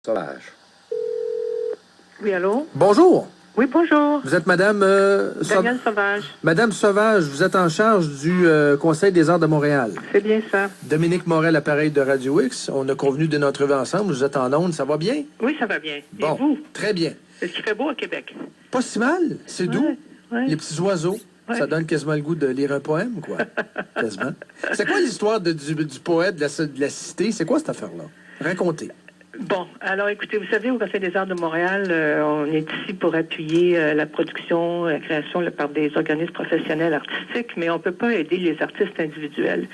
Sauvage. Oui, allô? Bonjour. Oui, bonjour. Vous êtes Madame Danielle Sauvage. Madame Sauvage, vous êtes en charge du Conseil des arts de Montréal. C'est bien ça. Dominique Morel, appareil de Radio X. On a convenu de notre entrevue ensemble. Vous êtes en ondes, ça va bien? Oui, ça va bien. Bon, Et vous? très bien. Est-ce qu'il fait beau à Québec? Pas si mal, c'est doux. Ouais. Les petits oiseaux. Ouais. Ça donne quasiment le goût de lire un poème, quoi. Quasiment. C'est quoi l'histoire du poète de la cité? C'est quoi cette affaire-là? Racontez. Bon, alors écoutez, vous savez, au Conseil des arts de Montréal, on est ici pour appuyer la production, la création par des organismes professionnels artistiques, mais on peut pas aider les artistes individuels.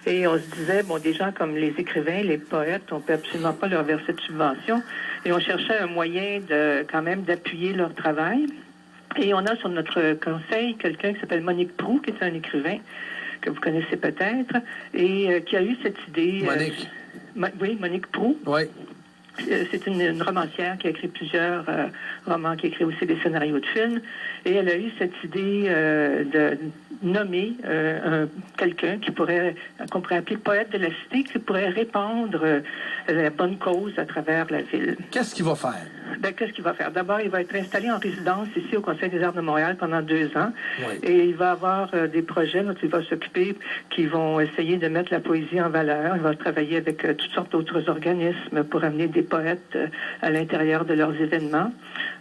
Et on se disait, bon, des gens comme les écrivains, les poètes, on peut absolument pas leur verser de subventions. Et on cherchait un moyen de, quand même, d'appuyer leur travail. Et on a sur notre conseil quelqu'un qui s'appelle Monique Proulx, qui est un écrivain que vous connaissez peut-être, et qui a eu cette idée... Monique. Oui, Monique Proulx. Oui. C'est une romancière qui a écrit plusieurs romans, qui a écrit aussi des scénarios de films. Et elle a eu cette idée de nommer quelqu'un qu'on pourrait appeler poète de la cité, qui pourrait répandre la bonne cause à travers la ville. Qu'est-ce qu'il va faire? Ben, qu'est-ce qu'il va faire? D'abord, il va être installé en résidence ici au Conseil des arts de Montréal pendant 2 ans. Oui. Et il va avoir des projets dont il va s'occuper qui vont essayer de mettre la poésie en valeur. Il va travailler avec toutes sortes d'autres organismes pour amener des poètes à l'intérieur de leurs événements.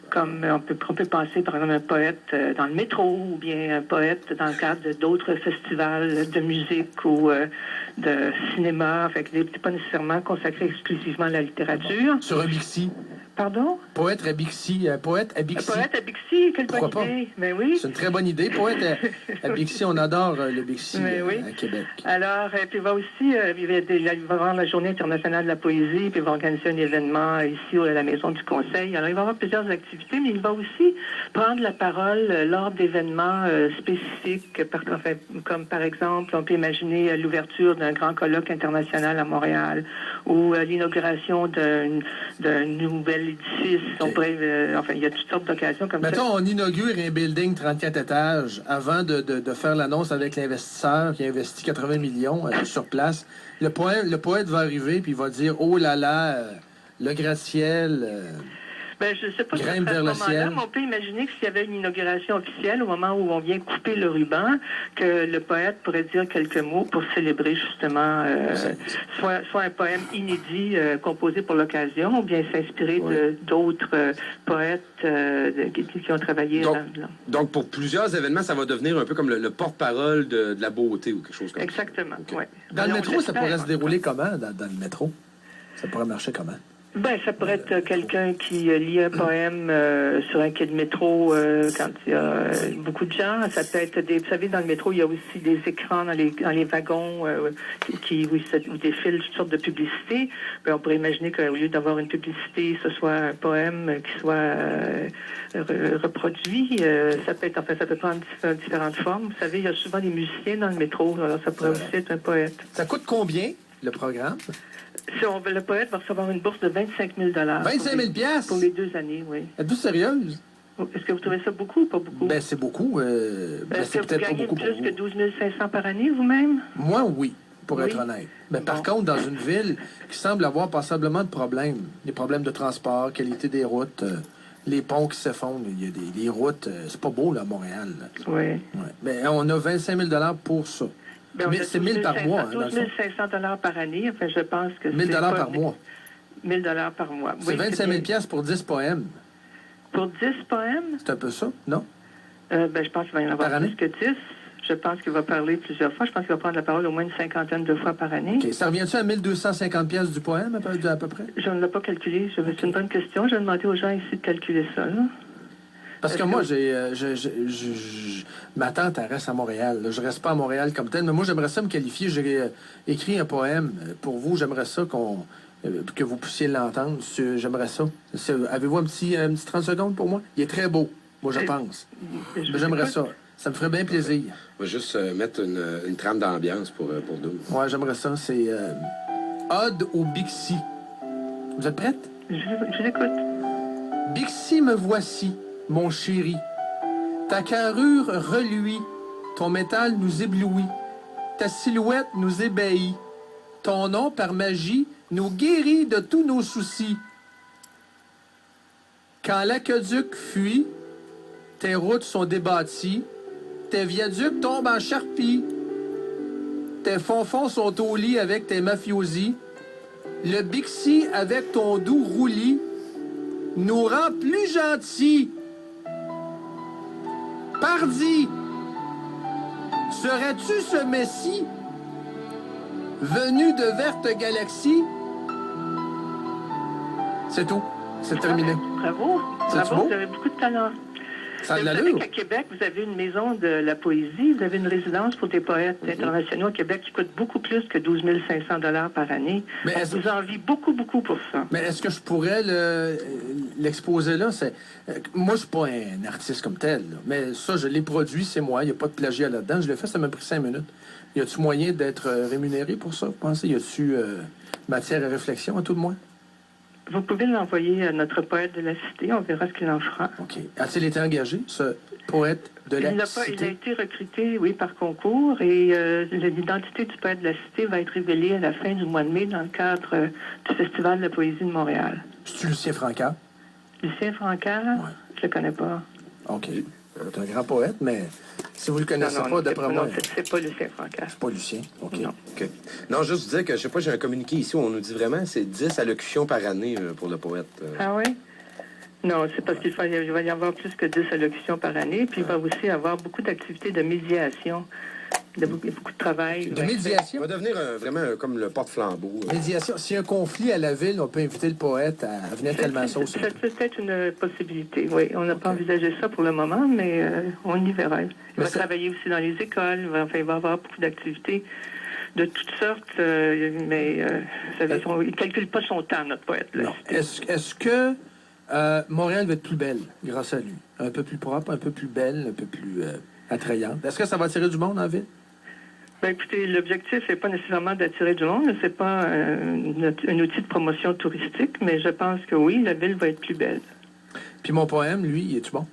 Comme on peut penser, par exemple, un poète dans le métro ou bien un poète dans le cadre d'autres festivals de musique ou de cinéma. Fait que n'est pas nécessairement consacré exclusivement à la littérature. Sur un Bixi. Pardon? Poète à Bixi. Poète à Bixi. Un poète à Bixi, quelle Pourquoi bonne pas? idée. Mais oui. C'est une très bonne idée. Poète à Bixi, on adore le Bixi Oui. à Québec. Alors, puis il va aussi, il va avoir la Journée internationale de la poésie, puis il va organiser un événement ici à la Maison du Conseil. Alors, il va avoir plusieurs activités, mais il va aussi prendre la parole lors d'événements spécifiques, comme par exemple, on peut imaginer l'ouverture d'un grand colloque international à Montréal ou l'inauguration d'un nouvel édifice. Okay. On pourrait, il y a toutes sortes d'occasions comme ça. Mettons, on inaugure un building 34 étages avant de faire l'annonce avec l'investisseur qui a investi 80 millions sur place. Le poète va arriver puis il va dire « Oh là là, le gratte-ciel... Ben, je ne sais pas si grimpe à ce vers le moment-là, ciel. mais on peut imaginer que s'il y avait une inauguration officielle, au moment où on vient couper le ruban, que le poète pourrait dire quelques mots pour célébrer justement soit un poème inédit composé pour l'occasion, ou bien s'inspirer d'autres poètes qui ont travaillé Donc, pour plusieurs événements, ça va devenir un peu comme le porte-parole de la beauté ou quelque chose comme ça. Exactement, Okay. oui. Dans le métro, ça pourrait se dérouler comment, dans le métro? Ça pourrait marcher comment? Ben, ça pourrait être quelqu'un qui lit un poème sur un quai de métro quand il y a beaucoup de gens. Ça peut être vous savez, dans le métro, il y a aussi des écrans dans les wagons où défilent toutes sortes de publicités. Ben, on pourrait imaginer qu'au lieu d'avoir une publicité, ce soit un poème qui soit reproduit. Ça peut prendre différentes formes. Vous savez, il y a souvent des musiciens dans le métro. Alors, ça pourrait aussi être un poète. Ça coûte combien, le programme? Le poète va recevoir une bourse de 25 000 25 000 pour les 2 années, oui. Êtes-vous sérieuse? Est-ce que vous trouvez ça beaucoup ou pas beaucoup? Ben, c'est beaucoup. Est-ce que vous peut-être pas gagnez beaucoup plus pour que 12 500 par année, vous-même? Moi, oui, pour Oui. être honnête. Mais par contre, dans une ville qui semble avoir passablement de problèmes, des problèmes de transport, qualité des routes, les ponts qui s'effondrent, il y a des routes, c'est pas beau, là, à Montréal. Là. Oui. Ouais. Mais on a 25 000 pour ça. Ben, Mais c'est 1000 par mois. 12 500 par année. Enfin, je pense que 1000 c'est par mois. 1000 par mois. C'est 25 000 pour 10 poèmes. Pour 10 poèmes? C'est un peu ça, non? Je pense qu'il va y en avoir Par année? plus que 10. Je pense qu'il va parler plusieurs fois. Je pense qu'il va prendre la parole au moins une 50aine de fois par année. OK. Ça revient-tu à 1250 du poème, à peu près? Je ne l'ai pas calculé. C'est une bonne question. Je vais demander aux gens ici de calculer ça, là. Parce que moi, ma tante, elle reste à Montréal. Là. Je reste pas à Montréal comme tel, mais moi, j'aimerais ça me qualifier. J'ai écrit un poème pour vous. J'aimerais ça que vous puissiez l'entendre. J'aimerais ça. Avez-vous un petit 30 secondes pour moi? Il est très beau, moi, je pense. J'aimerais ça. Ça me ferait bien plaisir. On va juste mettre une trame d'ambiance pour nous. Ouais, j'aimerais ça. C'est Ode au Bixi. Vous êtes prête? Je vous écoute. Bixi, me voici, mon chéri. Ta carrure reluit, ton métal nous éblouit, ta silhouette nous ébahit, ton nom par magie nous guérit de tous nos soucis. Quand l'aqueduc fuit, tes routes sont débâties, tes viaducs tombent en charpie, tes fonds sont au lit avec tes mafiosi, le Bixi avec ton doux roulis nous rend plus gentils. Pardi, serais-tu ce messie venu de verte galaxie? C'est tout. C'est terminé. Bravo. C'est Bravo, beau? vous avez beaucoup de talent. Ça a de Vous savez l'allure. qu'à Québec, vous avez une maison de la poésie, vous avez une résidence pour des poètes internationaux à Québec qui coûte beaucoup plus que 12 500 $ par année. Mais On est-ce- vous envie beaucoup, beaucoup pour ça. Mais est-ce que je pourrais l'exposer là? Moi, je suis pas un artiste comme tel, là. Mais ça, je l'ai produit, c'est moi. Il n'y a pas de plagiat là-dedans. Je l'ai fait, ça m'a pris 5 minutes. Y a-tu moyen d'être rémunéré pour ça, vous pensez? Y a-tu matière à réflexion, à tout de moins? Vous pouvez l'envoyer à notre poète de la cité, on verra ce qu'il en fera. OK. A-t-il été engagé, ce poète de la Il a cité? été recruté, oui, par concours et l'identité du poète de la cité va être révélée à la fin du mois de mai dans le cadre du Festival de la poésie de Montréal. C'est-tu Lucien Francard? Lucien Francard, Ouais. je le connais pas. OK. C'est un grand poète, mais si vous le connaissez pas, d'après moi, c'est pas Lucien Francard. c'est pas Lucien. OK. Non. OK. Non, juste vous dire que, je sais pas, j'ai un communiqué ici où on nous dit vraiment c'est 10 allocutions par année pour le poète. Ah oui? Non, c'est parce qu'il va y avoir plus que 10 allocutions par année, puis il va aussi avoir beaucoup d'activités de médiation, beaucoup de travail. De Ouais. Il médiation? va devenir vraiment comme le porte-flambeau. Médiation. S'il y a un conflit à la ville, on peut inviter le poète à venir calmer la sauce. C'est peut-être une possibilité, oui. On n'a pas envisagé ça pour le moment, mais on y verra. Il Mais va c'est- travailler aussi dans les écoles, il va avoir beaucoup d'activités de toutes sortes, mais vous savez, il ne calcule pas son temps, notre poète. Là. Non. Est-ce que Montréal va être plus belle grâce à lui? Un peu plus propre, un peu plus belle, un peu plus attrayante. Est-ce que ça va attirer du monde en ville? Ben, écoutez, l'objectif n'est pas nécessairement d'attirer du monde, c'est pas un outil de promotion touristique, mais je pense que oui, la ville va être plus belle. Puis mon poème, lui, est-tu bon?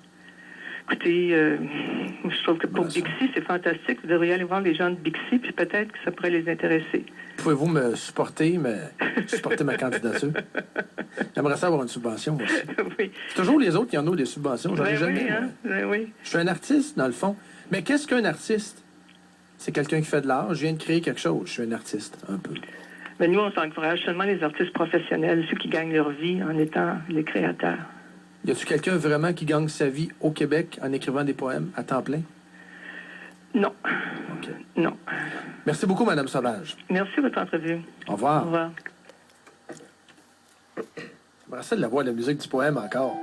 Écoutez, je trouve que pour Voilà, ça. Bixi, c'est fantastique. Vous devriez aller voir les gens de Bixi, puis peut-être que ça pourrait les intéresser. Pouvez-vous me supporter ma candidature? J'aimerais ça avoir une subvention, moi aussi. Oui. C'est toujours les autres qui en ont des subventions. J'en ai Ben jamais. oui, moi. hein? Ben oui. Je suis un artiste, dans le fond. Mais qu'est-ce qu'un artiste? C'est quelqu'un qui fait de l'art. Je viens de créer quelque chose. Je suis un artiste, un peu. Mais nous, on s'encourage seulement les artistes professionnels, ceux qui gagnent leur vie en étant les créateurs. Y a-tu quelqu'un vraiment qui gagne sa vie au Québec en écrivant des poèmes à temps plein? Non. OK. Non. Merci beaucoup, Madame Sauvage. Merci de votre entrevue. Au Au revoir. revoir. J'aimerais ça de la voix, la musique du poème encore.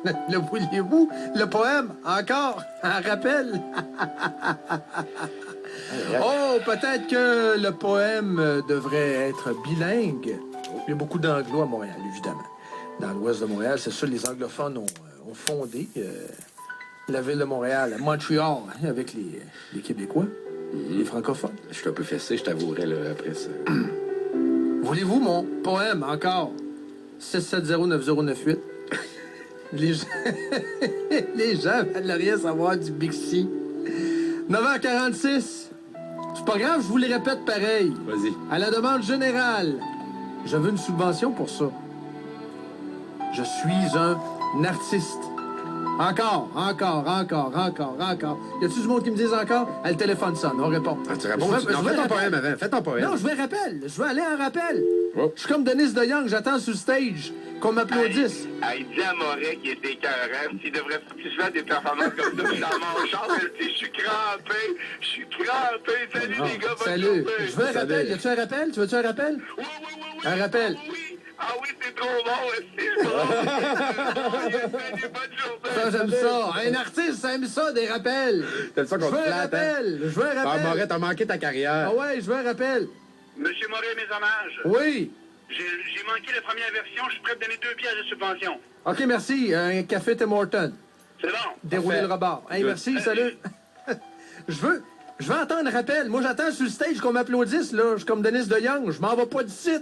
Le vouliez-vous? Le poème, encore? Un rappel? Oh, peut-être que le poème devrait être bilingue. Il y a beaucoup d'anglo à Montréal, évidemment. Dans l'ouest de Montréal, c'est sûr, les anglophones ont fondé la ville de Montréal, Montréal, hein, avec les Québécois, les francophones. Je suis un peu fessé, je t'avouerai là, après ça. Voulez-vous mon poème, encore? 670-9098. Les gens... les gens veulent rien savoir du Bixi. 9h46. C'est pas grave, je vous les répète pareil. Vas-y. À la demande générale, je veux une subvention pour ça. Je suis un artiste. Encore. Y a-tu du monde qui me dise encore? Ah, le téléphone sonne, on répond. Ah, tu réponds? Je veux- Non, je fais veux ton rappel. poème avant. Fais ton poème. Non, je veux un rappel. Je veux aller en rappel. Oh. Je suis comme Denis de Young, j'attends sur le stage qu'on m'applaudisse. Il dit à Moret qu'il était écœurant. Il devrait plus faire des performances comme ça. Dans mon char, elle dit, je suis crampé. Salut les gars, bonne Salut. journée. Je veux un rappel. Y a-tu un rappel? Tu veux-tu un rappel? Oui. Un rappel. Ah oui, c'est trop bon. C'est bon. Salut, bonne journée. Ça, j'aime ça. Un artiste, ça aime ça, des rappels. T'aimes ça Je qu'on veux te un flatte, hein? rappel. Je veux un Ah, rappel. Moret, t'as manqué ta carrière. Ah ouais, je veux un rappel. Monsieur Moret, mes hommages. Oui. J'ai manqué la première version. Je suis prêt à donner 2 pièces de subvention. OK, merci. Un café Tim Hortons. C'est bon. Dérouler le rebord. Hey, Good. merci, salut. je veux entendre un rappel. Moi, j'attends sur le stage qu'on m'applaudisse, là. Je suis comme Denis de Young. Je m'en vais pas d'ici.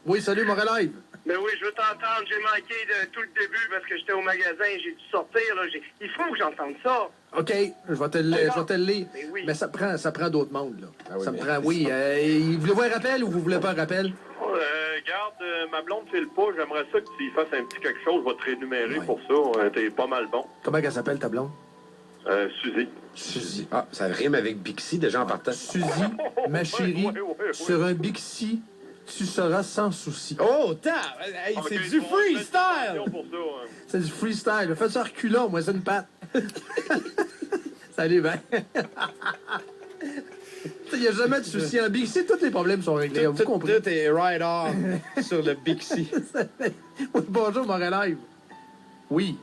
Oui, salut, mon live. Mais oui, je veux t'entendre. J'ai manqué de tout le début parce que j'étais au magasin. J'ai dû sortir. Là. Il faut que j'entende ça. OK, je vais te le lire. Mais oui. Mais ça prend d'autres mondes, là. Ah oui, ça me mais- prend, oui. Voulez-vous un rappel ou vous voulez pas un rappel? garde, ma blonde file pas. J'aimerais ça que tu y fasses un petit quelque chose. Je vais te rémunérer Ouais. pour ça. T'es pas mal bon. Comment elle s'appelle, ta blonde? Suzy. Suzy. Ah, ça rime avec Bixi déjà en partant. Suzy, ma chérie, ouais. sur un Bixi, tu seras sans souci. Oh, hey, Ok, c'est je du vais avoir une freestyle! petite pour ça, hein. C'est du freestyle. Fais ça reculons, moi, c'est une patte. Salut, ben. Il n'y a jamais de souci. En Bixi, tous les problèmes sont réglés. Vous comprenez? Tout est right on sur le Bixi. Oui, bonjour, mon live. Oui.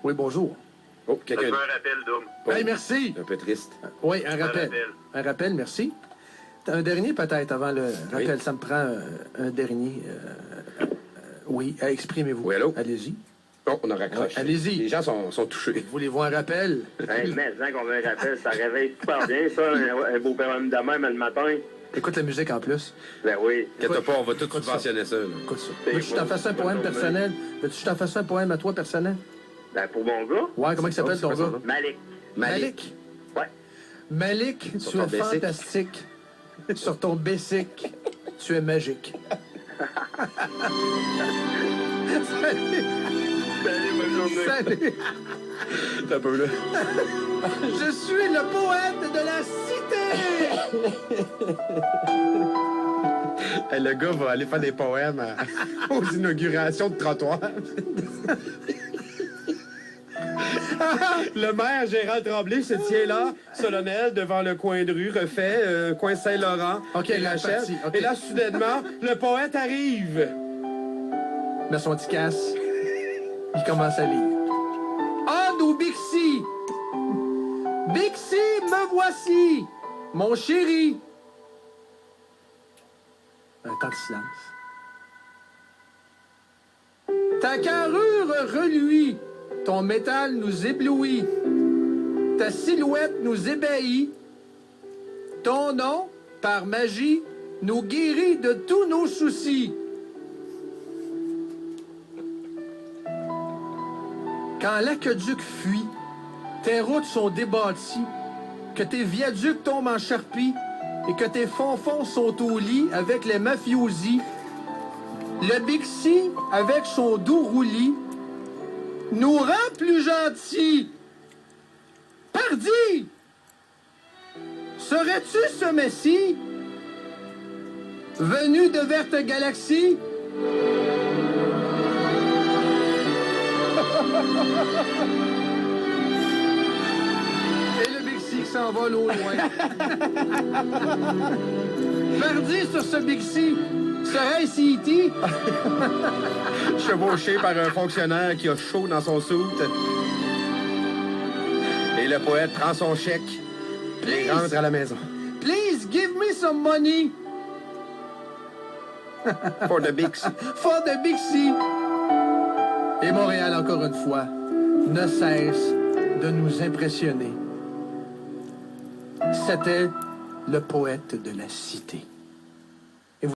Oui, bonjour. Oh, Je quelqu'un. veux un rappel, Dom. Oh, Hey, merci. un peu triste. Oui, un rappel. rappel. Un rappel, merci. Un dernier, peut-être, avant le rappel. Ça me prend un dernier. Oui, exprimez-vous. Oui, allô? Allez-y. Oh, on a raccroché. Ouais, allez-y. Les gens sont touchés. Voulez-vous un rappel? Hey, mais hein, qu'on veut un rappel, ça réveille super bien, ça, un beau père de même le matin. Écoute la musique en plus. Ben oui. Inquiète pas, on va tout Écoute ça. subventionner ça. là. Écoute ça. Veux-tu que je t'en fasse un poème personnel? Veux-tu que je t'en fasse un poème à toi personnel? Ben pour mon gars, Ouais, comment il s'appelle c'est ton quoi son gars? nom? Malik. Malik. Ouais. Malik, Sur tu ton es basic. fantastique. Sur ton basic, tu es magique. Salut. Salut, bonne journée. Salut. T'as un peu là. Je suis le poète de la cité. Hey, le gars va aller faire des poèmes aux inaugurations de trottoirs. Le maire Gérald Tremblay se tient là, solennel, devant le coin de rue, refait, coin Saint-Laurent. OK, et la Rachel. partie, OK. Et là, soudainement, le poète arrive. Met son petit casse. Il commence à lire. Ah, nous, Bixi! Bixi, me voici! Mon chéri! Un temps de silence. Ta carrure reluit, ton métal nous éblouit, ta silhouette nous ébahit, ton nom, par magie, nous guérit de tous nos soucis. Quand l'aqueduc fuit, tes routes sont débâties, que tes viaducs tombent en charpie et que tes fonds sont au lit avec les mafiosi, le Bixi, avec son doux roulis, nous rend plus gentils. Pardi! Serais-tu ce messie, venu de verte galaxie? Et le Bixi qui s'envole au loin. Pardi sur ce Bixi, serait-ce E.T.? Chevauché par un fonctionnaire qui a chaud dans son soute. Et le poète prend son chèque et Please. rentre à la maison. Please give me some money For the Bix. for the Bixi. Et Montréal, encore une fois, ne cesse de nous impressionner. C'était le poète de la cité.